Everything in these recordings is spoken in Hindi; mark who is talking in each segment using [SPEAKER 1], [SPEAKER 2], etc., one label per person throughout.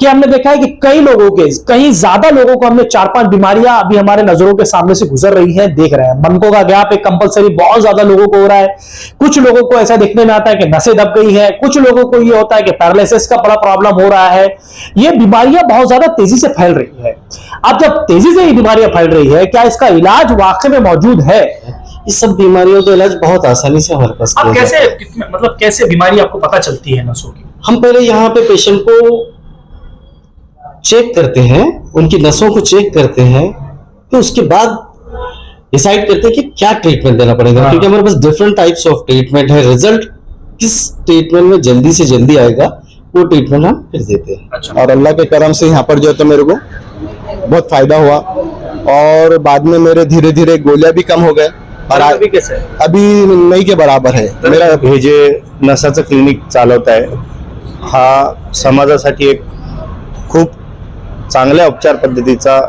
[SPEAKER 1] कि हमने देखा है कि कई लोगों के, कहीं ज्यादा लोगों को हमने 4-5 बीमारियां अभी हमारे नजरों के सामने से गुजर रही हैं, देख रहे हैं। मनकों का गैप एक कंपलसरी बहुत ज्यादा लोगों को हो रहा है। कुछ लोगों को ऐसा देखने में आता है कि नसें दब गई है, कुछ लोगों को यह होता है कि पैरालिसिस का बड़ा प्रॉब्लम हो रहा है। ये बीमारियां बहुत ज्यादा तेजी से फैल रही है। अब जब तेजी से ये बीमारियां फैल रही है, क्या इसका इलाज वाकई में मौजूद है?
[SPEAKER 2] इस सब बीमारियों का इलाज बहुत आसानी से हमारे पास
[SPEAKER 1] अब कैसे, मतलब कैसे बीमारी आपको पता चलती है नसों की?
[SPEAKER 2] हम पहले यहाँ पे पेशेंट को चेक करते हैं, उनकी नसों को चेक करते हैं, तो उसके बाद डिसाइड करते हैं कि क्या ट्रीटमेंट देना पड़ेगा। क्योंकि हमारे पास डिफरेंट टाइप्स ऑफ ट्रीटमेंट है। रिजल्ट किस ट्रीटमेंट में जल्दी से जल्दी आएगा वो ट्रीटमेंट हम फिर देते हैं।
[SPEAKER 1] अच्छा।
[SPEAKER 3] और अल्लाह के करम से यहाँ पर जो है तो मेरे को बहुत फायदा हुआ, और बाद में मेरे धीरे धीरे गोलियां भी कम हो गए, और
[SPEAKER 1] अभी कैसे?
[SPEAKER 3] अभी नहीं के बराबर है मेरा।
[SPEAKER 4] हे जे नसाचं क्लिनिक चालवत आहे, हा समाजासाठी एक खूप चांगल्या उपचार पद्धतीचा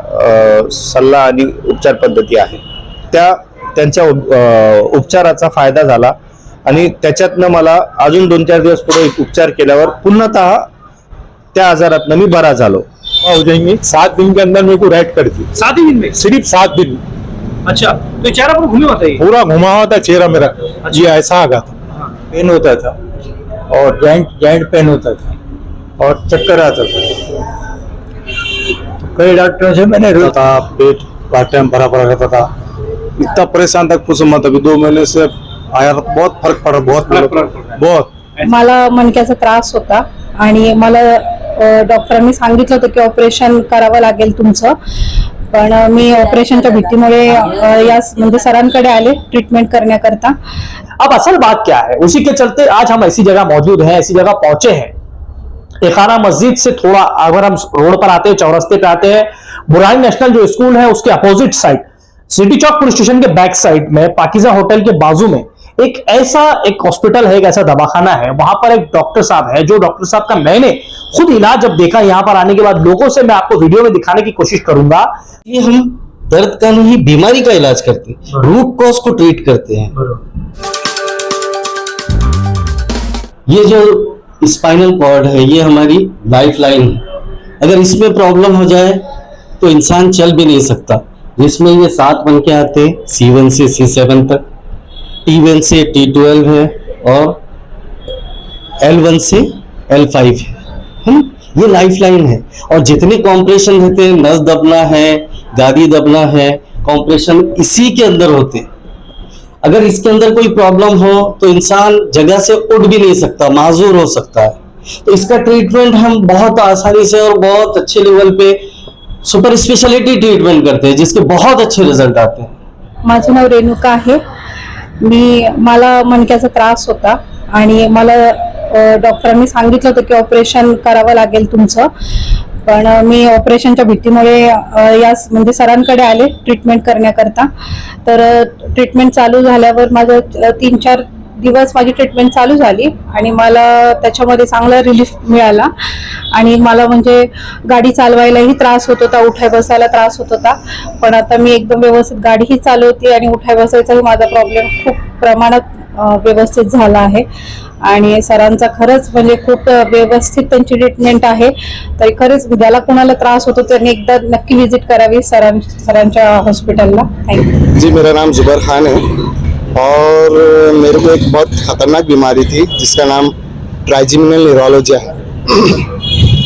[SPEAKER 4] सल्ला आणि उपचार पद्धती आहे। त्यांच्या उपचाराचा फायदा झाला आणि त्याच्यातनं मला अजून 2-4 दिवस पुढे उपचार केल्यावर पूर्णतः त्या आजारातनं मी बरा झालो।
[SPEAKER 3] हो जाएंगे 7 दिन के अंदर मेरे को रेड कर दी।
[SPEAKER 1] 7 ही दिन में?
[SPEAKER 3] सिर्फ 7 दिन।
[SPEAKER 1] अच्छा, तो चेहरा पर घूमे होता है?
[SPEAKER 3] पूरा घुमा हुआ था चेहरा मेरा। जी ऐसा आ गया था, पेन होता था, और जॉइंट पेन होता था, और चक्कर आता था। कई डॉक्टरों से मैंने था, पेट का टाइम बराबर रहता था, इतना परेशान था कुछ मत। अभी 2 महीने से आया तो बहुत फर्क पड़ा, बहुत।
[SPEAKER 5] मला मणक्याचा त्रास होता आणि मला डॉक्टरांनी सांगितलं होतं की ऑपरेशन करावं लागेल तुमचं, पण मी ऑपरेशनच्या भीतीमुळे यास म्हणजे सरांकडे आले ट्रीटमेंट करण्याकरता।
[SPEAKER 1] अब असल बात क्या है, उसी के चलते आज हम ऐसी जगह मौजूद हैं, ऐसी जगह पहुंचे हैं। एखाना मस्जिद से थोड़ा अगर हम रोड पर आते हैं, चौरस्ते पे आते हैं, बुरहानी नेशनल जो स्कूल है उसके अपोजिट साइड, सिटी चौक पुलिस स्टेशन के बैक साइड में, पाकिजा होटल के बाजू में एक हॉस्पिटल है, एक ऐसा दवाखाना है। वहां पर एक डॉक्टर साहब है, जो डॉक्टर साहब का मैंने खुद इलाज जब देखा यहां पर आने के बाद, लोगों से मैं आपको वीडियो में दिखाने की कोशिश करूंगा।
[SPEAKER 2] ये हम दर्द का नहीं, बीमारी का इलाज करते हैं, रूट कॉज को ट्रीट करते हैं। ये जो स्पाइनल कॉर्ड है, ये हमारी लाइफ लाइन है। अगर इसमें प्रॉब्लम हो जाए तो इंसान चल भी नहीं सकता। जिसमें ये 7 बन के आते हैं, C1 से C7 तक, T1 से T12 है, और L1 से L5 है ना? ये लाइफ लाइन है। और जितने कॉम्प्रेशन रहते हैं, नस दबना है, गादी दबना है, कॉम्प्रेशन इसी के अंदर होते हैं। अगर इसके अंदर कोई प्रॉब्लम हो तो इंसान जगह से उठ भी नहीं सकता, माजूर हो सकता है। तो इसका ट्रीटमेंट हम बहुत आसानी से और बहुत अच्छे लेवल पे सुपर स्पेशलिटी ट्रीटमेंट करते हैं, जिसके बहुत अच्छे रिजल्ट आते हैं।
[SPEAKER 5] माझं नाव रेणुका आहे। मला मणक्याचा त्रास होता आणि मला डॉक्टरांनी सांगितलं होतं की ऑपरेशन करावं लागेल तुमचं, पण मी ऑपरेशनच्या भीतीमुळे यास म्हणजे सरांकडे आले ट्रीटमेंट करण्याकरता। तर ट्रीटमेंट चालू झाल्यावर माझं 3-4 दिवस माझी ट्रीटमेंट चालू झाली आणि मला त्याच्यामध्ये चांगला रिलीफ मिळाला। आणि मला म्हणजे गाडी चालवायलाही त्रास होत होता, उठाय बसायला त्रास होत होता, पण आता मी एकदम व्यवस्थित गाडीही चालवते आणि उठाय बसायचाही माझा प्रॉब्लेम खूप प्रमाणात व्यवस्थित झाला आहे। आणि सरांचा खरंच म्हणजे खूप व्यवस्थित त्यांची ट्रीटमेंट आहे। तर खरंच ज्याला कोणाला त्रास होतो त्यांनी एकदा नक्की विजिट करावी सरांच्या हॉस्पिटलला। थँक्यू
[SPEAKER 3] जी। मेरा नाम जुबैर खान है, और मेरे को एक बहुत खतरनाक बीमारी थी जिसका नाम ट्राइजेमिनल न्यूरोलॉजिया है।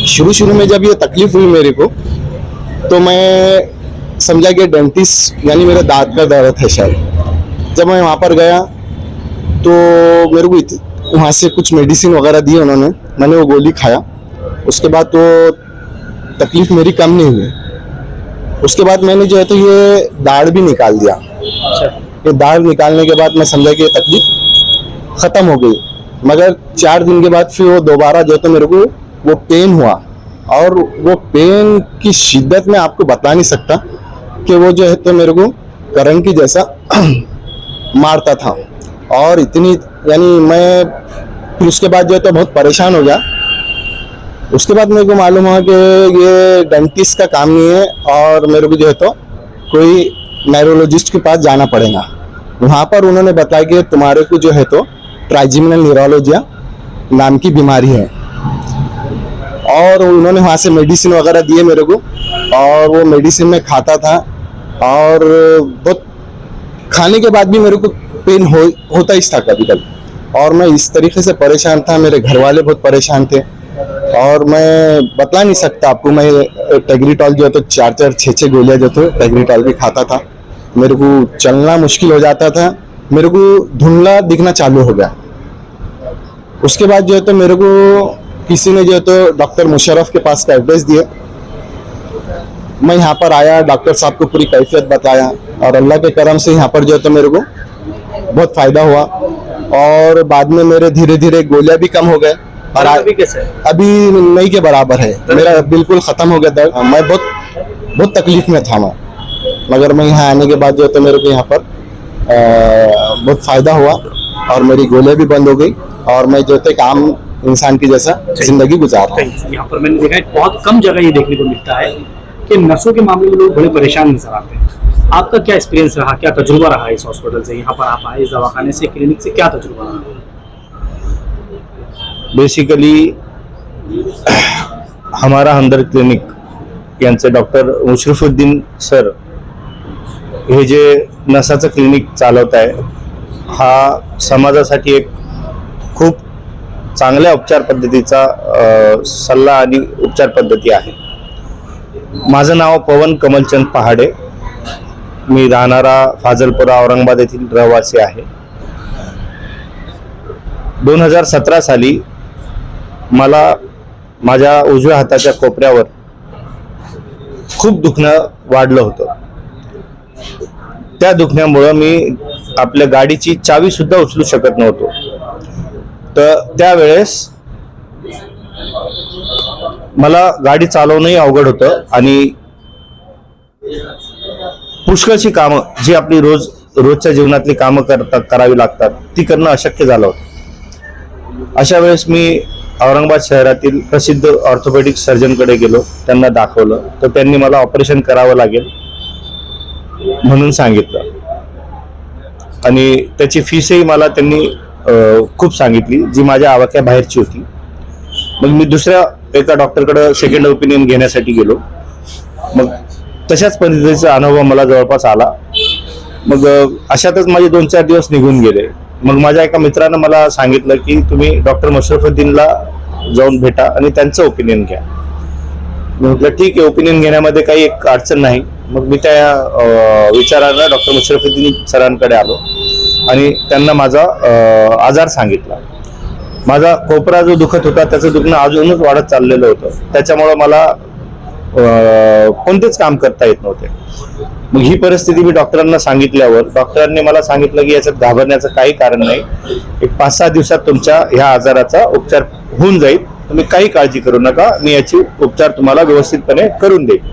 [SPEAKER 3] शुरू में जब ये तकलीफ हुई मेरे को, तो मैं समझा कि डेंटिस्ट यानी मेरे दांत का दर्द है शायद। जब मैं वहाँ पर गया तो मेरे को वहाँ से कुछ मेडिसिन वगैरह दी उन्होंने, मैंने वो गोली खाया। उसके बाद तो तकलीफ मेरी कम नहीं हुई। उसके बाद मैंने जो है तो ये दाढ़ भी निकाल दिया। ये दाढ़ निकालने के बाद मैं समझा कि ये तकलीफ ख़त्म हो गई। मगर 4 दिन के बाद फिर वो दोबारा जो है तो मेरे को वो पेन हुआ, और वो पेन की शिद्दत में आपको बता नहीं सकता कि वो जो है तो मेरे को करंट की जैसा मारता था। और इतनी यानी मैं फिर उसके बाद जो है तो बहुत परेशान हो गया। उसके बाद मेरे को मालूम हुआ कि ये डेंटिस्ट का काम नहीं है, और मेरे को जो है तो कोई न्यूरोलॉजिस्ट के पास जाना पड़ेगा। वहाँ पर उन्होंने बताया कि तुम्हारे को जो है तो ट्राइजेमिनल न्यूरोलॉजिया नाम की बीमारी है, और उन्होंने वहाँ से मेडिसिन वगैरह दिए मेरे को, और वो मेडिसिन में खाता था, और बहुत खाने के बाद भी मेरे को पेन होता ही था कभी कभी, और मैं इस तरीके से परेशान था। मेरे घर वाले बहुत परेशान थे, और मैं बता नहीं सकता आपको। मैं टेग्रिटॉल जो है तो 4-4, 6-6 गोलियां जो थे टेग्रिटॉल भी खाता था। मेरे को चलना मुश्किल हो जाता था, मेरे को धुंधला दिखना चालू हो गया। उसके बाद जो है तो मेरे को किसी ने जो है तो डॉक्टर मुशर्रफ के पास का एड्रेस दिया। मैं यहाँ पर आया, डॉक्टर साहब को पूरी कैफियत बताया, और अल्लाह के करम से यहाँ पर जो है तो मेरे को बहुत फायदा हुआ, और बाद में मेरे धीरे धीरे गोलियां भी कम हो गए, और
[SPEAKER 1] अभी कैसे है?
[SPEAKER 3] अभी नहीं के बराबर है, मेरा बिल्कुल खत्म हो गया दर्द। मैं बहुत तकलीफ में था मैं, मगर मैं यहाँ आने के बाद जो है तो मेरे को यहाँ पर बहुत फायदा हुआ, और मेरी गोलियां भी बंद हो गई, और मैं जो है तो एक आम इंसान की जैसा जिंदगी गुजार रहा हूँ।
[SPEAKER 1] यहाँ पर मैंने देखा है बहुत कम जगह ये देखने को मिलता है कि नसों के मामले में लोग बड़े परेशान नजर आते हैं। आपका क्या एक्सपीरियंस रहा, क्या तजुर्बा रहा इस हॉस्पिटल से? यहाँ पर आप आए, इस दवाखाने से, क्लिनिक से, क्या तजुर्बा रहा?
[SPEAKER 4] बेसिकली हमारा हमदर्द क्लिनिक यांचे डॉक्टर मुशरफुद्दीन सर हे जे नसाचं क्लिनिक चालवत आहे, हा समाजासाठी एक खूप चांगल्या उपचार पद्धतीचा सल्ला आणि उपचार पद्धती आहे. माझं नाव पवन कमलचंद पहाडे, मी राहणारा फाजलपुरा औरंगाबाद येथील रहिवासी आहे. 2017 साली मला माझ्या उजव्या हाताच्या कोपऱ्यावर खूप दुखणं वाढलं होतं. त्या दुखण्यामुळे मी आपल्या गाडीची चावी सुद्धा उचलू शकत नव्हतो. तर त्यावेळेस मला गाडी चालवणंही अवघड होतं, आणि पुष्कळशी कामं जी आपली रोजच्या जीवनातली कामं करावी लागतात ती करणं अशक्य झालं होतं. अशा वेळेस मी औरंगाबाद शहरातील प्रसिद्ध ऑर्थोपेडिक सर्जनकडे गेलो, त्यांना दाखवलं, तर त्यांनी मला ऑपरेशन करावं लागेल म्हणून सांगितलं, आणि त्याची फीसही मला त्यांनी खूप सांगितली, जी माझ्या आवाक्याबाहेरची होती. मग मी दुसऱ्या एका डॉक्टरकडे सेकंड ओपिनियन घेण्यासाठी गेलो. मग तशाच पद्धतीचा अनुभव मला जवळपास आला. मग अशातच माझे 2-4 दिवस निघून गेले. मग माझ्या एका मित्रानं मला सांगितलं की तुम्ही डॉक्टर मुशरफुद्दीनला जाऊन भेटा आणि त्यांचं ओपिनियन घ्या. म्हटलं ठीक आहे, ओपिनियन घेण्यामध्ये काही एक अडचण नाही. मग मी त्या विचारानं डॉक्टर मुशरफुद्दीन सरांकडे आलो आणि त्यांना माझा आजार सांगितला. माझा कोपरा जो दुखत होता त्याचं दुखणं अजूनच वाढत चाललेलं होतं. त्याच्यामुळे मला कोणतेच काम करता येत नव्हते. मग ही परिस्थिती मी डॉक्टरांना सांगितल्यावर डॉक्टरांनी मला सांगितलं की याच्यात घाबरण्याचं काही कारण नाही, एक 5-6 दिवसात तुमच्या ह्या आजाराचा उपचार होऊन जाईल, तुम्ही काही काळजी करू नका, मी याची उपचार तुम्हाला व्यवस्थितपणे करून देईन.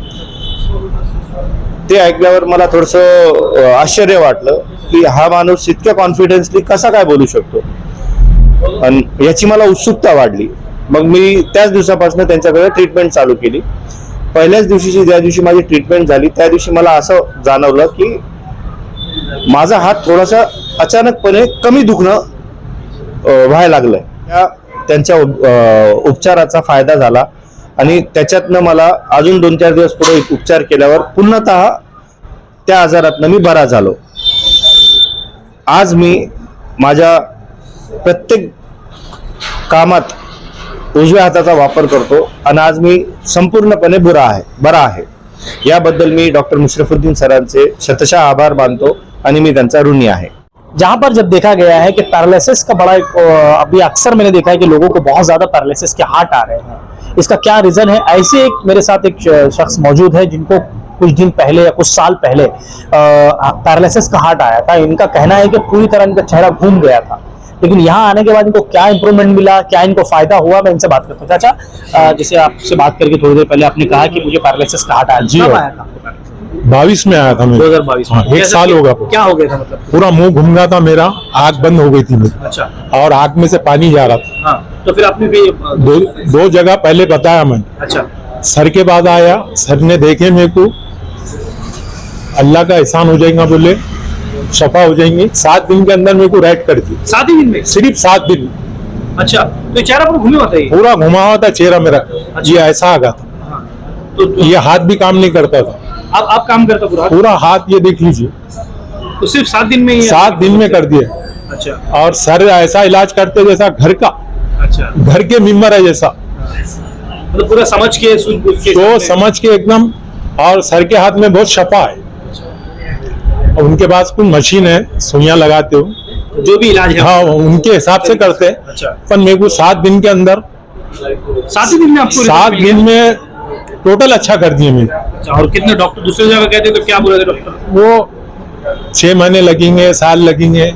[SPEAKER 4] ते ऐकल्यावर मला थोडंसं आश्चर्य वाटलं की हा माणूस इतक्या कॉन्फिडन्सली कसा काय बोलू शकतो, आणि याची मला उत्सुकता वाढली. मग मी त्याच दिवसापासून त्यांच्याकडे ट्रीटमेंट चालू केली. पहिल्याच दिवशीची ज्या दिवशी माझी ट्रीटमेंट झाली त्या दिवशी मला असं जाणवलं की माझा हात थोडासा अचानकपणे कमी दुखणं व्हायला लागलंय. त्यांच्या उपचाराचा फायदा झाला, आणि त्याच्यातनं मला अजून 2-4 दिवस पुढे उपचार केल्यावर पूर्णतः त्या आजारातनं मी बरा झालो. आज मी माझ्या प्रत्येक कामात उजव्या हाताचा वापर करतो, आणि आज मी संपूर्णपणे बरा आहे. याबद्दल मी डॉक्टर मुशरफुद्दीन सरांचे शतशः आभार मानतो, आणि मी त्यांचा ऋणी आहे.
[SPEAKER 1] जहां पर जब देखा गया है कि पैरालिसिस का बड़ा अभी अक्सर मैंने देखा है कि लोगों को बहुत ज्यादा पैरालिसिस के हार्ट आ रहे हैं, इसका क्या रीजन है? ऐसे एक मेरे साथ एक शख्स मौजूद है जिनको कुछ दिन पहले या कुछ साल पहले पैरालिसिस का हार्ट आया था. इनका कहना है कि पूरी तरह इनका चेहरा घूम गया था, लेकिन यहाँ आने के बाद इनको क्या इंप्रूवमेंट मिला, क्या इनको फायदा हुआ, मैं इनसे बात करता हूँ. चाचा, जैसे आपसे बात करके थोड़ी देर पहले आपने कहा कि मुझे पैरालिसिस का हार्ट आया,
[SPEAKER 6] जी
[SPEAKER 1] कब
[SPEAKER 6] हाँ।
[SPEAKER 1] आया था आपको पैरालिसिस?
[SPEAKER 6] 22 में आया था मैं।
[SPEAKER 1] 2022 में।
[SPEAKER 6] हाँ, एक
[SPEAKER 1] कैसे-
[SPEAKER 6] साल होगा।
[SPEAKER 1] क्या हो गया था मतलब?
[SPEAKER 6] पूरा मुंह घूम गया था मेरा, आंख बंद हो गई थी मेरी,
[SPEAKER 1] अच्छा,
[SPEAKER 6] और आंख में से पानी जा रहा था।
[SPEAKER 1] हाँ, तो फिर आपने भी
[SPEAKER 6] दो जगह पहले बताया मैंने,
[SPEAKER 1] अच्छा,
[SPEAKER 6] सर के बाद आया, सर ने देखे मेरे को, अल्लाह का एहसान हो जाएगा बोले, शफा हो जाएंगे। 7 दिन के अंदर मेरे को रेड कर दी,
[SPEAKER 1] 7 ही दिन में?
[SPEAKER 6] सिर्फ 7 दिन।
[SPEAKER 1] अच्छा, तो चेहरा पर घूमे होता है ये?
[SPEAKER 6] पूरा घुमा हुआ था चेहरा मेरा, ये ऐसा आ गया था,
[SPEAKER 1] तो
[SPEAKER 6] ये हाथ भी काम नहीं करता था,
[SPEAKER 1] आप काम करता पूरा?
[SPEAKER 6] पूरा हाथ ये देख लीजिए,
[SPEAKER 1] तो सिर्फ 7 दिन में ही?
[SPEAKER 6] 7 दिन में कर दिए।
[SPEAKER 1] अच्छा
[SPEAKER 6] और सर ऐसा इलाज करते जैसा घर का,
[SPEAKER 1] अच्छा,
[SPEAKER 6] घर के मेंबर है जैसा,
[SPEAKER 1] मतलब पूरा समझ के
[SPEAKER 6] तो समझ के एकदम। और सर के हाथ में बहुत शफा है, और उनके पास कुछ मशीन है, सुइयां लगाते हो,
[SPEAKER 1] जो भी इलाज है।
[SPEAKER 6] हाँ उनके हिसाब से करते हैं।
[SPEAKER 1] अच्छा,
[SPEAKER 6] पर मेरे को 7 दिन के अंदर,
[SPEAKER 1] 7 दिन में आपको
[SPEAKER 6] 7
[SPEAKER 1] result मिल
[SPEAKER 6] दिन में टोटल अच्छा कर दिए मैंने।
[SPEAKER 1] गया? अच्छा, और कितने डॉक्टर दूसरी जगह कहते तो क्या बोले थे डॉक्टर?
[SPEAKER 6] वो 6 महीने लगेंगे, साल लगेंगे,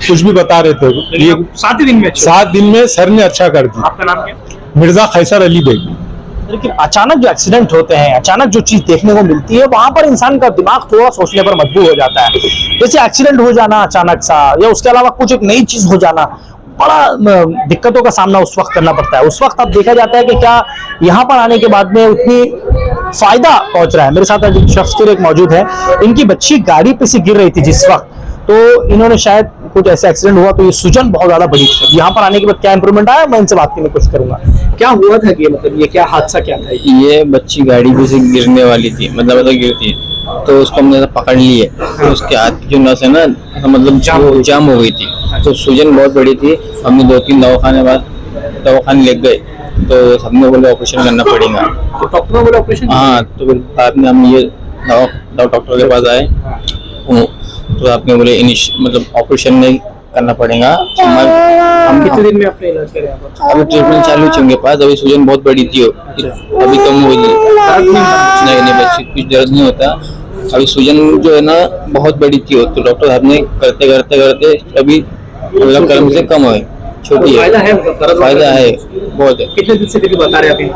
[SPEAKER 6] कुछ भी बता रहे थे। ये
[SPEAKER 1] 7 दिन में? अच्छा,
[SPEAKER 6] 7 दिन में सर ने अच्छा कर दिया।
[SPEAKER 1] आपका नाम क्या?
[SPEAKER 6] मिर्जा खैसर अली बेग।
[SPEAKER 1] लेकिन अचानक जो एक्सीडेंट होते हैं, अचानक जो चीज देखने को मिलती है, वहां पर इंसान का दिमाग थोड़ा सोचने पर मजबूर हो जाता है। जैसे एक्सीडेंट हो जाना अचानक सा, या उसके अलावा कुछ एक नई चीज हो जाना, बड़ा दिक्कतों का सामना उस वक्त करना पड़ता है। उस वक्त अब देखा जाता है कि क्या यहाँ पर आने के बाद में उतनी फायदा पहुंच रहा है। मेरे साथ एक शख्स फिर एक मौजूद है, इनकी बच्ची गाड़ी पे से गिर रही थी जिस वक्त, तो इन्होंने शायद कुछ ऐसा एक्सीडेंट हुआ तो ये सूजन बहुत ज्यादा बड़ी थी। यहाँ पर आने के बाद क्या इंप्रूवमेंट आया, मैं इनसे बात करने की कोशिश करूंगा। क्या हुआ था कि मतलब ये क्या हादसा क्या था?
[SPEAKER 7] ये बच्ची गाड़ी पे से गिरने वाली थी, मतलब गिरती तो उसको हमने ऐसा पकड़ लिए, तो उसके हाथ की जो नस है ना, मतलब जाम हो गई थी, तो सूजन बहुत बड़ी थी। हमने 2-3 दवाखाने ले गए, तो सबने बोले ऑपरेशन करना पड़ेगा।
[SPEAKER 1] तो डॉक्टर ने बोला ऑपरेशन?
[SPEAKER 7] हाँ, तो फिर बाद में हम ये डॉक्टर के पास आए, तो आपने बोले मतलब ऑपरेशन नहीं करना पड़ेगा।
[SPEAKER 1] हम कितने दिन में अपने इलाज करें यहाँ पर?
[SPEAKER 7] अभी ट्रीटमेंट चालू है उनके पास। अभी सूजन बहुत बड़ी थी, अभी कम हुई नहीं, बच्ची कुछ दर्द नहीं होता। अभी सूजन जो है ना बहुत बड़ी थी, तो डॉक्टर साहब ने करते करते करते अभी अल्लाह करम से कम है, छोटी है। फायदा है बहुत है।
[SPEAKER 1] कितने दिन से फिर बता रहे हैं अभी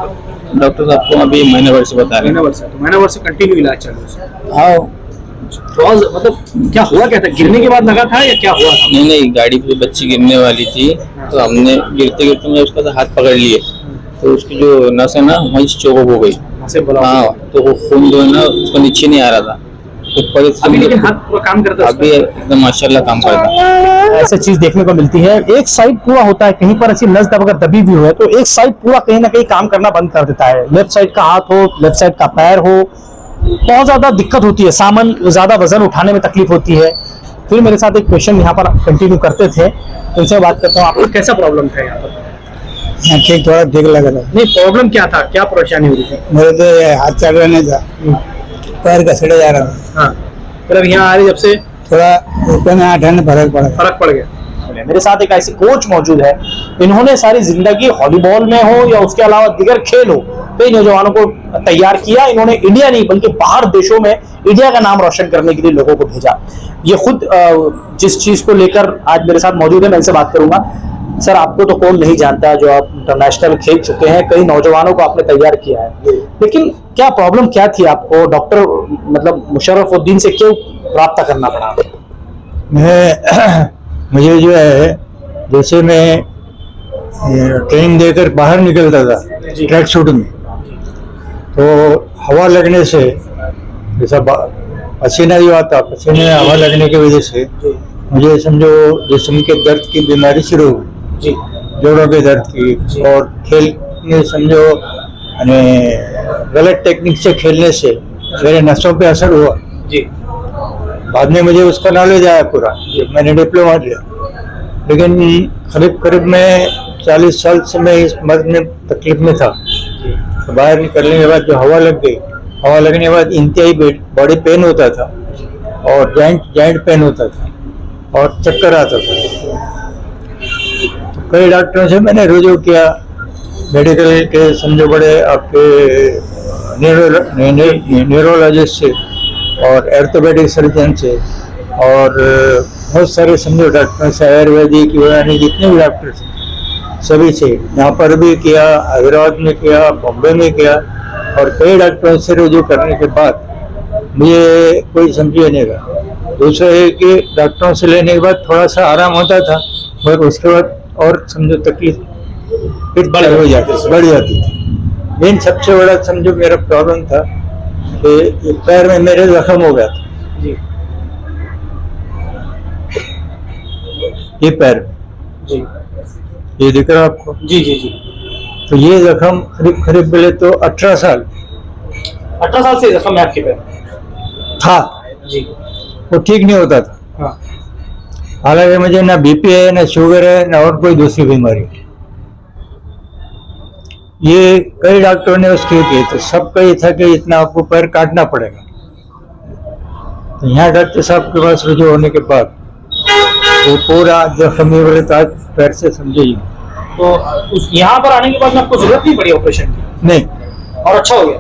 [SPEAKER 7] डॉक्टर साहब को? अभी महीने भर से बता रहे हैं।
[SPEAKER 1] महीना भर से कंटिन्यू इलाज चालू है?
[SPEAKER 7] हाँ,
[SPEAKER 1] मतलब क्या हुआ, क्या था? गिरने के बाद लगा था या क्या हुआ था?
[SPEAKER 7] नहीं, गाड़ी पे बच्ची गिरने वाली थी, तो हमने गिरते गिरते मैं उसका हाथ पकड़ लिए, तो उसकी जो नस है ना वहीं चोक हो गई। हाँ, तो वो खून जो है ना उसको नीचे नहीं आ रहा था, ऊपर
[SPEAKER 1] अभी लेकिन हाथ पूरा काम करता है?
[SPEAKER 7] अभी एकदम माशाल्लाह काम करता है।
[SPEAKER 1] ऐसे चीज देखने को मिलती है। एक साइड पूरा होता है, कहीं पर ऐसी नस अगर दबी हुई है तो एक साइड पूरा कहीं ना कहीं काम करना बंद कर देता है। लेफ्ट साइड का हाथ हो, लेफ्ट साइड का पैर हो, बहुत ज्यादा दिक्कत होती है, सामान ज्यादा वजन उठाने में तकलीफ होती है। फिर मेरे साथ एक पेशेंट यहाँ पर कंटिन्यू करते थे, उनसे बात करता हूँ। आपको कैसा प्रॉब्लम था यहाँ पर?
[SPEAKER 8] ठीक, थोड़ा ठीक लगा था।
[SPEAKER 1] नहीं, प्रॉब्लम क्या था, क्या परेशानी हो रही थी?
[SPEAKER 8] मेरे तो ये हाथ चल रहा नहीं था, पैर घसड़े जा रहा था।
[SPEAKER 1] हाँ, फिर अब यहाँ आ रही जब से
[SPEAKER 8] थोड़ा ऊपर में हाथ में फर्क पड़ गया।
[SPEAKER 1] मेरे साथ एक ऐसी कोच मौजूद है, इन्होंने सारी जिंदगी वॉलीबॉल में हो या उसके अलावा दिगर खेल हो, कई नौजवानों को तैयार किया। इन्होंने इंडिया नहीं बल्कि बाहर देशों में इंडिया का नाम रोशन करने के लिए लोगों को भेजा। ये खुद जिस चीज को लेकर आज मेरे साथ मौजूद है, मैं इनसे बात करूंगा। सर, आपको तो कौन नहीं जानता, जो आप इंटरनेशनल खेल चुके हैं, कई नौजवानों को आपने तैयार किया है, लेकिन क्या प्रॉब्लम क्या थी आपको? डॉक्टर मतलब मुशर्रफुद्दीन से क्यों राब्ता करना पड़ा?
[SPEAKER 8] मुझे जो है, जैसे मैं ट्रेनिंग देकर बाहर निकलता था ट्रैक सूट में, तो हवा लगने से जैसा पसीना जो आता, पसीने में हवा लगने की वजह से मुझे समझो जिस्म के दर्द की बीमारी शुरू हुई, जोड़ों के दर्द की। और खेल में समझो गलत टेक्निक से खेलने से मेरे नसों पे असर हुआ। बाद में मुझे उसका नॉलेज आया पूरा, मैंने डिप्लोमा लिया। लेकिन करीब मैं 40 साल से मैं इस मर्ज में तकलीफ में था। तो बाहर निकलने के बाद जो हवा लग गई, हवा लगने के बाद इंतहाई बॉडी पेन होता था, और जॉइंट पेन होता था, और चक्कर आता था। तो कई डॉक्टरों से मैंने रुजू किया, मेडिकल के समझो बड़े आपके न्यूरोलॉजिस्ट से और ऑर्थोपेडिक सर्जन से, और बहुत सारे समझो डॉक्टर से, आयुर्वेदिक यूनानी जितने भी डॉक्टर थे सभी से, यहाँ पर भी किया, हैदराबाद में किया, बॉम्बे में किया, और कई डॉक्टरों से रुजू करने के बाद मुझे कोई समझे नहीं रहा। दूसरा है कि डॉक्टरों से लेने के बाद थोड़ा सा आराम होता था, पर उसके बाद और समझो तकलीफ फिर बढ़ जाती थी। मेन सबसे बड़ा समझो मेरा प्रॉब्लम था कि पैर में मेरे जख्म हो गया था ये पैर, ये दिख रहा है आपको?
[SPEAKER 1] जी जी जी।
[SPEAKER 8] तो ये जख्म करीब करीब पहले तो 18 साल
[SPEAKER 1] 18 साल से जख्म है आपके पैर?
[SPEAKER 8] था,
[SPEAKER 1] जी।
[SPEAKER 8] वो ठीक नहीं होता था।
[SPEAKER 1] हाँ।
[SPEAKER 8] हालांकि मुझे ना बीपी है, ना शुगर है, ना और कोई दूसरी बीमारी है। ये कई डॉक्टरों ने उसके किए तो सब कही था कि इतना आपको पैर काटना पड़ेगा। तो यहाँ डॉक्टर साहब के पास रुजू होने के बाद वो पूरा जख्म ये बोले तो आज पैर से समझिए।
[SPEAKER 1] तो उस यहाँ पर आने के बाद में आपको जरूरत नहीं पड़ी ऑपरेशन की?
[SPEAKER 8] नहीं,
[SPEAKER 1] और अच्छा हो गया?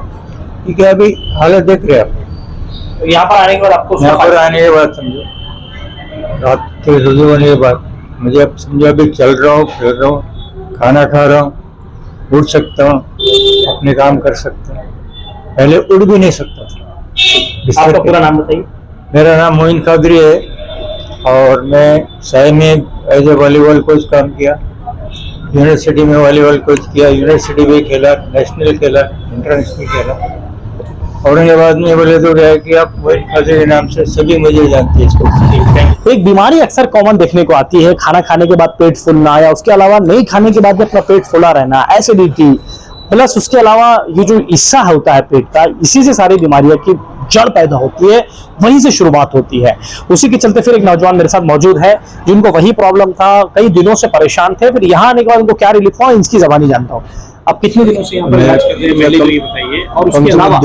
[SPEAKER 8] ठीक है, अभी हालत देख रहे हैं आप।
[SPEAKER 1] तो यहाँ पर आने के बाद आपको
[SPEAKER 8] यहाँ पर आने के बाद समझो, रात के रुजू होने के बाद मुझे अब समझो अभी चल रहा हूँ, फिर रहा हूँ, खाना खा रहा हूँ, उठ सकता हूँ, अपने काम कर सकता हूँ। पहले उठ भी नहीं सकता था।
[SPEAKER 1] आपका पूरा नाम बताइए।
[SPEAKER 8] मेरा नाम मोइन कादरी है और मैं साई में एज ए वॉलीबॉल कोच काम किया, यूनिवर्सिटी में वॉलीबॉल कोच किया, यूनिवर्सिटी भी खेला, नेशनल खेला, इंटरनेशनल खेला। औरंगाबाद में बोले तो क्या है कि आप मोइन कादरी के नाम से सभी मुझे जानते हैं इसको।
[SPEAKER 1] एक बीमारी अक्सर कॉमन देखने को आती है, खाना खाने के बाद पेट फूलना या उसके अलावा नहीं खाने के बाद में अपना पेट फूला रहना, एसिडिटी, प्लस उसके अलावा ये जो हिस्सा होता है पेट का, इसी से सारी बीमारियों की जड़ पैदा होती है, वहीं से शुरुआत होती है। उसी के चलते फिर एक नौजवान मेरे साथ मौजूद है जिनको वही प्रॉब्लम था, कई दिनों से परेशान थे, फिर यहाँ आने के बाद उनको क्या रिलीफ हुआ इसकी जबानी जानता हूँ। आप कितने दिनों से यहाँ पर इलाज कर रहे हैं, पहले तो ये बताइए, और उसके अलावा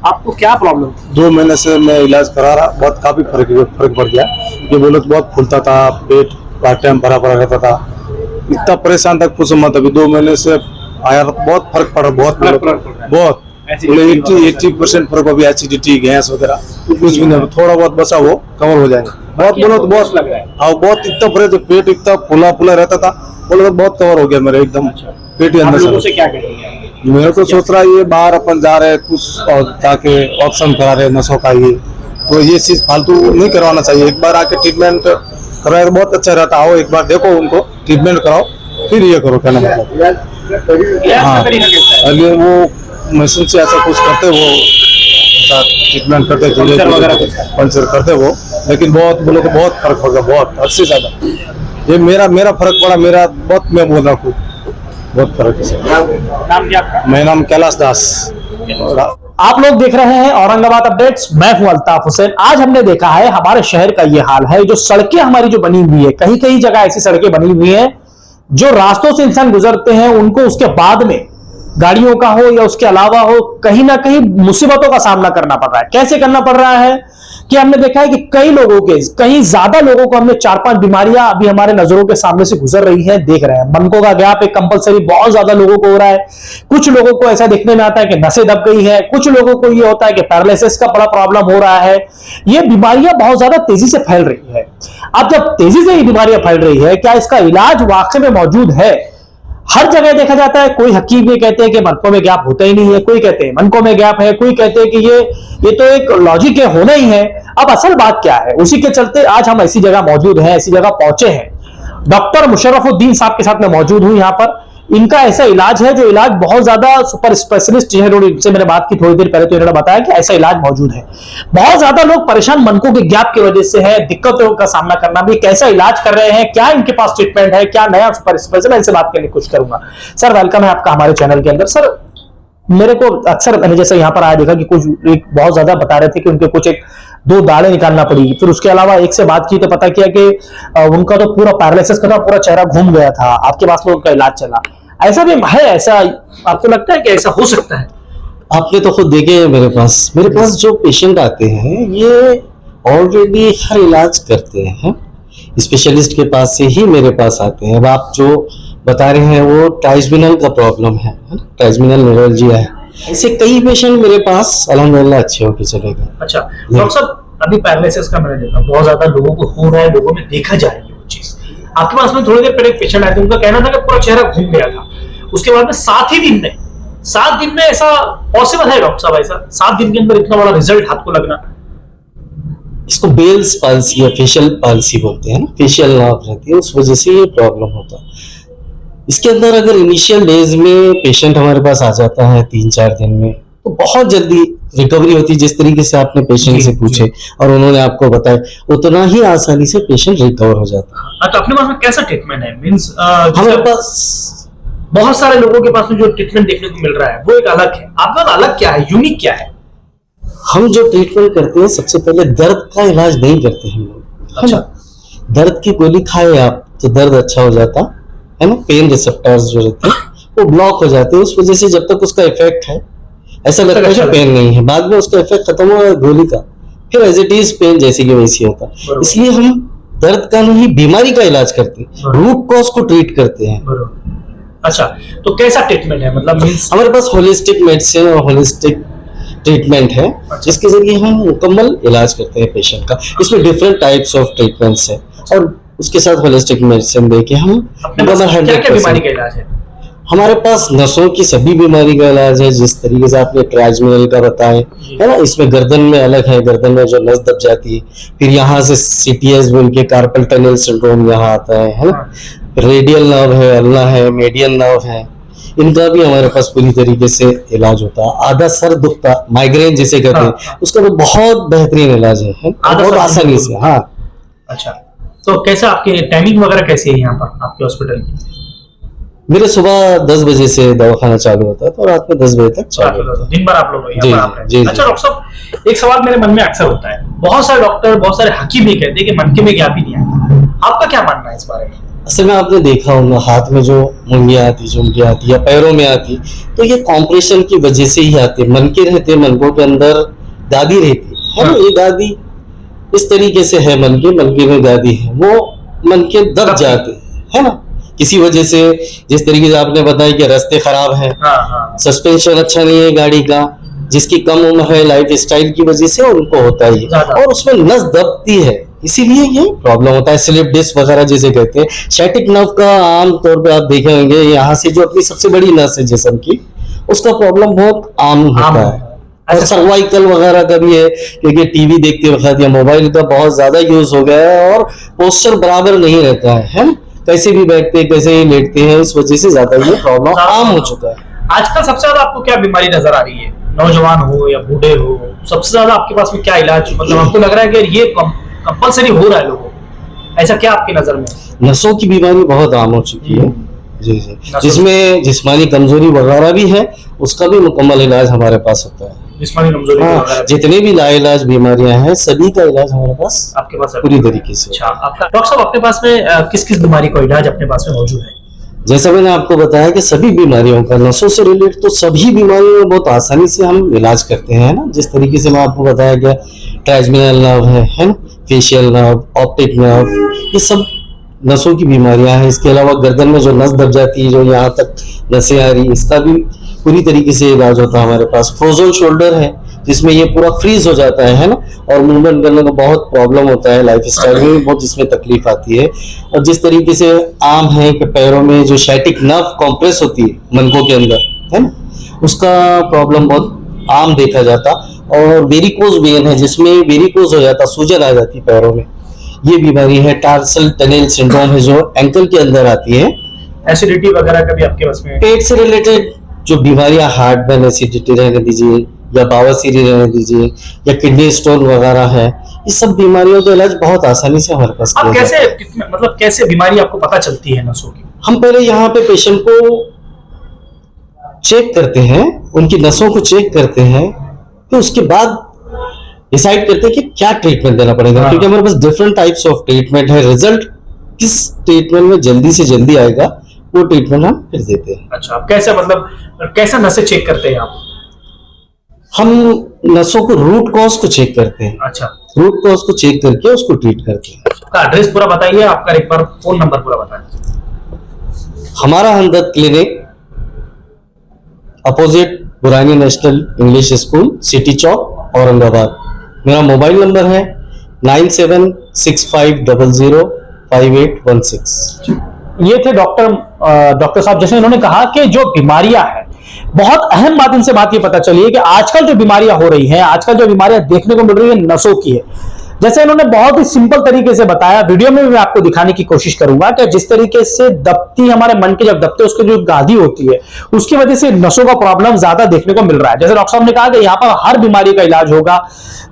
[SPEAKER 1] आपको क्या प्रॉब्लम थी?
[SPEAKER 3] 2 महीने से मैं इलाज करा रहा, बहुत काफी फर्क पड़ गया। ये बोले तो बहुत फूलता था, पेट पार्ट टाइम भरा भरा रहता था, इतना परेशान तक कुछ मत। अभी 2 महीने से आया तो बहुत फर्क पड़ा, बहुत 80% फर्क। अभी एसिडिटी, गैस वगैरह कुछ भी नहीं, थोड़ा बहुत बचा वो कवर हो जाएगा। बहुत बोलो तो बहुत लग रहा है, हाँ बहुत इतना परे तो पेट इतना फूला फूला रहता था, बोलो तो बहुत कवर हो गया मेरे एकदम पेट के अंदर से।
[SPEAKER 1] क्या करेंगे?
[SPEAKER 3] मेरे को सोच रहा है ये बाहर अपन जा रहे कुछ और जाके ऑप्शन करा रहे नसों का, ये तो ये चीज फालतू नहीं करवाना चाहिए। एक बार आके ट्रीटमेंट कराए तो बहुत अच्छा रहता। आओ एक बार देखो उनको, ट्रीटमेंट कराओ, फिर ये करो, कहना मतलब। हाँ, अगर वो मशीन से ऐसा कुछ करते, वो ऐसा ट्रीटमेंट करते, पंचर करते वो, लेकिन बहुत बोलो तो बहुत फर्क पड़ गया, बहुत हद से ज्यादा। ये मेरा फर्क पड़ा, मेरा बहुत, मैं बोल रहा हूँ बहुत फर्क है।
[SPEAKER 1] नाम क्या आपका?
[SPEAKER 3] मेरा नाम कैलाश दास।
[SPEAKER 1] आप लोग देख रहे हैं औरंगाबाद अपडेट्स, मैं हूं अल्ताफ हुसैन। आज हमने देखा है हमारे शहर का ये हाल है, जो सड़कें हमारी जो बनी हुई है, कहीं कहीं जगह ऐसी सड़कें बनी हुई हैं जो रास्तों से इंसान गुजरते हैं उनको उसके बाद में गाड़ियों का हो या उसके अलावा हो, कहीं ना कहीं मुसीबतों का सामना करना पड़ रहा है। कैसे करना पड़ रहा है कि हमने देखा है कि कई लोगों के, कहीं ज्यादा लोगों को हमने 4-5 बीमारियां अभी हमारे नजरों के सामने से गुजर रही हैं, देख रहे हैं। मनकों का गैप एक कंपलसरी बहुत ज्यादा लोगों को हो रहा है। कुछ लोगों को ऐसा देखने में आता है कि नसें दब गई है, कुछ लोगों को ये होता है कि पैरालिसिस का बड़ा प्रॉब्लम हो रहा है। ये बीमारियां बहुत ज्यादा तेजी से फैल रही है। अब जब तेजी से ये बीमारियां फैल रही है, क्या इसका इलाज वाकई में मौजूद है? हर जगह देखा जाता है, कोई हकीम ये कहते हैं कि मनकों में गैप होता ही नहीं है, कोई कहते हैं मनकों में गैप है, कोई कहते हैं कि ये तो एक लॉजिक है, होना ही है। अब असल बात क्या है, उसी के चलते आज हम ऐसी जगह मौजूद हैं, ऐसी जगह पहुंचे हैं। डॉक्टर मुशर्रफुद्दीन साहब के साथ मैं मौजूद हूं यहाँ पर। इनका ऐसा इलाज है जो इलाज बहुत ज्यादा सुपर स्पेशलिस्ट है, इनसे मैंने बात की थोड़ी देर पहले, तो इन्होंने बताया कि ऐसा इलाज मौजूद है। बहुत ज्यादा लोग परेशान मनकों के गैप की वजह से है, दिक्कतों का सामना करना भी। कैसा इलाज कर रहे हैं, क्या इनके पास ट्रीटमेंट है, क्या नया सुपर स्पेशल, इनसे बात करने की कोशिश करूंगा। सर वेलकम है आपका हमारे चैनल के अंदर। सर मेरे को अक्सर, मैंने जैसे यहाँ पर आया देखा कि कुछ एक बहुत ज्यादा बता रहे थे कि उनके कुछ 2 दाढ़ें निकालना पड़ी, फिर उसके अलावा एक से बात की तो पता किया कि उनका तो पूरा पैरालिसिस का पूरा चेहरा घूम गया था। आपके पास में उनका इलाज चला, ऐसा भी है? ऐसा आपको लगता है कि ऐसा हो सकता है?
[SPEAKER 2] आपने तो खुद देखे हैं मेरे पास जो पेशेंट आते हैं ये ऑलरेडी हर इलाज करते हैं, स्पेशलिस्ट के पास से ही मेरे पास आते हैं। अब आप जो बता रहे हैं वो ट्राइजमिनल का प्रॉब्लम है, ट्राइजमिनल न्यूरोलजिया है। ऐसे कई पेशेंट मेरे पास अल्हम्दुलिल्लाह अच्छे होकर चले गए।
[SPEAKER 1] अच्छा डॉक्टर साहब, अभी पैरालिसिस का मैंने देखा बहुत ज्यादा लोगों को हो रहा है, लोगों में देखा जा रही है वो चीज। आपके पास में थोड़ी देर पहले एक पेशेंट आया था, उनका कहना था कि पूरा चेहरा घूम गया था। उसके बाद में 7 दिन में ऐसा पॉसिबल है डॉक्टर साहब? ऐसा 7 दिन के अंदर इतना बड़ा रिजल्ट हाथ को लगना?
[SPEAKER 2] इसको बेल्स पाल्सी या फेशियल पाल्सी बोलते हैं ना, फेशियल नर्व रहती है, उस वजह से ये प्रॉब्लम होता है। इसके अंदर अगर इनिशियल डेज में पेशेंट हमारे पास आ जाता है 3-4 दिन में, तो बहुत जल्दी रिकवरी होती है। जिस तरीके से आपने पेशेंट से पूछे और उन्होंने आपको बताया, उतना ही आसानी से पेशेंट रिकवर हो जाता है।
[SPEAKER 1] तो अपने पास में कैसा ट्रीटमेंट है? मीन्स
[SPEAKER 2] हमारे पास
[SPEAKER 1] बहुत सारे लोगों के पास में जो ट्रीटमेंट देखने को मिल रहा है वो एक अलग है, आपका अलग क्या है, यूनिक क्या है?
[SPEAKER 2] हम जो ट्रीटमेंट करते हैं, सबसे पहले दर्द का इलाज नहीं करते हम लोग।
[SPEAKER 1] अच्छा।
[SPEAKER 2] दर्द की गोली खाए आप तो दर्द अच्छा हो जाता है ना। पेन रिसेप्टर्स जो रहते हैं वो ब्लॉक हो जाते हैं, उस वजह से जब तक उसका इफेक्ट है ऐसा लगता है कि पेन नहीं है, बाद में उसका इफेक्ट खत्म हो गोली का, फिर एज इट इज पेन जैसे कि वैसी होता। इसलिए हम दर्द का नहीं, बीमारी का इलाज करते हैं, रूट कॉज को ट्रीट करते हैं।
[SPEAKER 1] अच्छा, तो कैसा ट्रीटमेंट है? मतलब
[SPEAKER 2] हमारे पास होलिस्टिक मेडिसिन और होलिस्टिक ट्रीटमेंट है, जिसके जरिए हम मुकम्मल इलाज करते हैं पेशेंट का। इसमें डिफरेंट टाइप्स ऑफ ट्रीटमेंट्स है और उसके साथ होलिस्टिक मेडिसिन देके हम
[SPEAKER 1] क्या बीमारी का इलाज है?
[SPEAKER 2] हमारे पास नसों की सभी बीमारी का इलाज है। जिस तरीके से आपने ट्राइजमिनल का बताया है ना, इसमें गर्दन में अलग है, गर्दन में जो नस दब जाती है, फिर यहाँ से सीटीएस बोल के कार्पल टनल सिंड्रोम यहाँ आता है ना। रेडियल नर्व है, अल्ना है, मेडियन नर्व है, इनका भी हमारे पास पूरी तरीके से इलाज होता है। आधा सर दुखता, माइग्रेन जिसे कहते हैं, उसका तो बहुत बेहतरीन इलाज है, बहुत आसानी से। हाँ।
[SPEAKER 1] अच्छा, तो कैसा आपकी टाइमिंग वगैरह कैसी है यहाँ पर आपके हॉस्पिटल की?
[SPEAKER 2] मेरे सुबह 10 बजे से दवाखाना चालू होता है तो रात में 10 बजे तक चालू होता है।
[SPEAKER 1] दिन भर आप लोग यहाँ पर आप रहे हैं। अच्छा डॉक्टर साहब, एक सवाल मेरे मन में अक्सर होता है, बहुत सारे डॉक्टर, बहुत सारे हकीम भी कहते हैं कि मनके में गैप ही नहीं आता, आपका क्या मानना है इस बारे में?
[SPEAKER 2] असल में आपने देखा होगा हाथ में जो मुंगियां आती, झुमकियां आती या पैरों में आती, तो ये कॉम्प्रेशन की वजह से ही आती है। मनके रहते, मनकों के अंदर गादी रहती है ना, ये गादी इस तरीके से है, मनके में गादी है, वो मनके दब जाते है ना किसी वजह से। जिस तरीके से आपने बताया कि रास्ते खराब है, सस्पेंशन अच्छा नहीं है गाड़ी का, जिसकी कम उम्र है, लाइफ स्टाइल की वजह से उनको होता ही, और उसमें नस दबती है, इसीलिए ये प्रॉब्लम होता है। स्लिप डिस्क वगैरह जिसे कहते हैं। सैटिक नर्व का आम तौर पे आप देखे होंगे, यहाँ से जो अपनी सबसे बड़ी नस है जिस्म की, उसका प्रॉब्लम बहुत आम होता है। और सर्वाइकल वगैरह का भी है, क्योंकि टीवी देखते वक्त या मोबाइल का बहुत ज्यादा यूज हो गया है और पोस्चर बराबर नहीं रहता है, कैसे भी बैठते हैं, कैसे ही लेटते हैं, इस वजह से ज्यादा ये प्रॉब्लम आम हो चुका है।
[SPEAKER 1] आजकल सबसे ज्यादा आपको क्या बीमारी नजर आ रही है? नौजवान हो या बूढ़े हो, सबसे ज्यादा आपके पास में क्या इलाज, मतलब आपको लग रहा है कि ये कंपलसरी हो रहा है लोगों को, ऐसा क्या आपकी नजर में?
[SPEAKER 2] नसों की बीमारी बहुत आम हो चुकी है जी, जिसमें जिस्मानी कमजोरी वगैरह भी है, उसका भी मुकम्मल इलाज हमारे पास होता है।
[SPEAKER 1] जिस्मानी कमजोरी
[SPEAKER 2] जितने भी लाइलाज बीमारियां हैं, सभी का इलाज हमारे पास
[SPEAKER 1] आपके पास
[SPEAKER 2] पूरी तरीके से।
[SPEAKER 1] अच्छा, डॉक्टर साहब अपने पास में किस किस बीमारी का इलाज अपने पास में मौजूद है?
[SPEAKER 2] जैसा मैंने आपको बताया कि सभी बीमारियों का, नसों से रिलेटेड तो सभी बीमारियों में बहुत आसानी से हम इलाज करते हैं ना। जिस तरीके से मैं आपको बताया गया, ट्राइजमिनल नर्व है ना, फेशियल नर्व, ऑप्टिक नर्व, ये सब नसों की बीमारियां हैं। इसके अलावा गर्दन में जो नस दब जाती है, जो यहाँ तक नसें आ रही, इसका भी पूरी तरीके से इलाज होता है हमारे पास। फ्रोजन शोल्डर है, जिसमें ये पूरा फ्रीज हो जाता है ना, और मूवमेंट करने में बहुत प्रॉब्लम होता है, लाइफ स्टाइल में बहुत जिसमें तकलीफ आती है। और जिस तरीके से आम है कि पैरों में जो सैटिक नर्व कॉम्प्रेस होती है मनकों के अंदर है ना, उसका प्रॉब्लम बहुत आम देखा जाता। और वेरिकोज वेन है, जिसमें वेरिकोज हो जाता, सूजन आ जाती पैरों में, ये बीमारी है। टार्सल टनल सिंड्रोम है, जो एंकल के अंदर आती है।
[SPEAKER 1] एसिडिटी वगैरह का भी आपके पास में?
[SPEAKER 2] पेट से रिलेटेड जो बीमारियां, हार्ट में एसिडिटी रहने दीजिए, या बावसीरी रहने दीजिए, या किडनी स्टोन वगैरह है, ये सब बीमारियों का इलाज बहुत आसानी से हमारे पास
[SPEAKER 1] किया जाता है। मतलब कैसे बीमारी आपको पता चलती है नसों की?
[SPEAKER 2] हम पहले यहाँ पे पेशेंट को चेक करते हैं, उनकी नसों को चेक करते हैं, तो उसके बाद डिसाइड करते हैं कि क्या ट्रीटमेंट देना पड़ेगा। क्योंकि हमारे पास डिफरेंट टाइप्स ऑफ ट्रीटमेंट है। रिजल्ट किस ट्रीटमेंट में जल्दी से जल्दी आएगा, वो ट्रीटमेंट हम फिर देते हैं।
[SPEAKER 1] अच्छा, आप कैसे, मतलब कैसा नसें चेक करते हैं आप?
[SPEAKER 2] हम नसों को रूट कॉज को चेक करते हैं।
[SPEAKER 1] अच्छा,
[SPEAKER 2] रूट कॉज को चेक करके उसको ट्रीट करते हैं।
[SPEAKER 1] आपका एड्रेस पूरा बताइए, आपका एक बार फोन नंबर पूरा बताइए।
[SPEAKER 2] हमारा Hamdard clinic opposite Burani national English school, city Chowk, Aurangabad. मेरा मोबाइल नंबर है 9765005816।
[SPEAKER 1] ये थे डॉक्टर साहब, जैसे इन्होंने कहा कि जो बीमारियां हैं, बहुत अहम बात, इनसे बात ये पता चली है कि आजकल जो बीमारियां हो रही हैं, आजकल जो बीमारियां देखने को मिल रही है, नसों की है। जैसे इन्होंने बहुत ही सिंपल तरीके से बताया, वीडियो में भी मैं आपको दिखाने की कोशिश करूंगा कि जिस तरीके से दबती हमारे मन के जब दबते उसकी जो गादी होती है उसकी वजह से नसों का प्रॉब्लम ज्यादा देखने को मिल रहा है। जैसे डॉक्टर साहब ने कहा कि यहाँ पर हर बीमारी का इलाज होगा,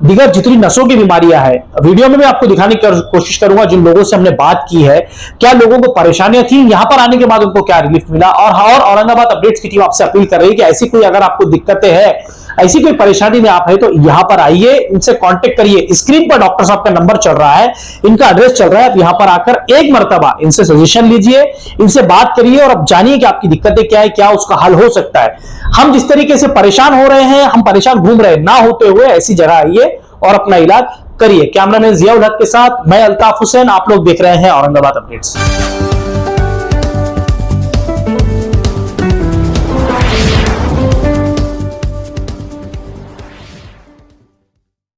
[SPEAKER 1] दिगर जितनी नसों की बीमारियां हैं वीडियो में मैं आपको दिखाने की कोशिश करूंगा। जिन लोगों से हमने बात की है, क्या लोगों को परेशानियां थी, यहां पर आने के बाद उनको क्या रिलीफ मिला। और औरंगाबाद अपडेट्स की टीम आपसे अपील कर रही है कि ऐसी कोई अगर आपको दिक्कतें हैं, ऐसी कोई परेशानी में आप है तो यहां पर आइए, इनसे कांटेक्ट करिए। स्क्रीन पर डॉक्टर साहब का नंबर चल रहा है, इनका एड्रेस चल रहा है, आप यहां पर आकर एक मर्तबा इनसे सजेशन लीजिए, इनसे बात करिए और अब जानिए कि आपकी दिक्कतें क्या है, क्या उसका हल हो सकता है। हम जिस तरीके से परेशान हो रहे हैं, हम परेशान घूम रहे हैं, ना होते हुए ऐसी जगह आइए और अपना इलाज करिए। कैमरामैन जियाउल हक के साथ मैं अल्ताफ हुसैन, आप लोग देख रहे हैं औरंगाबाद अपडेट्स।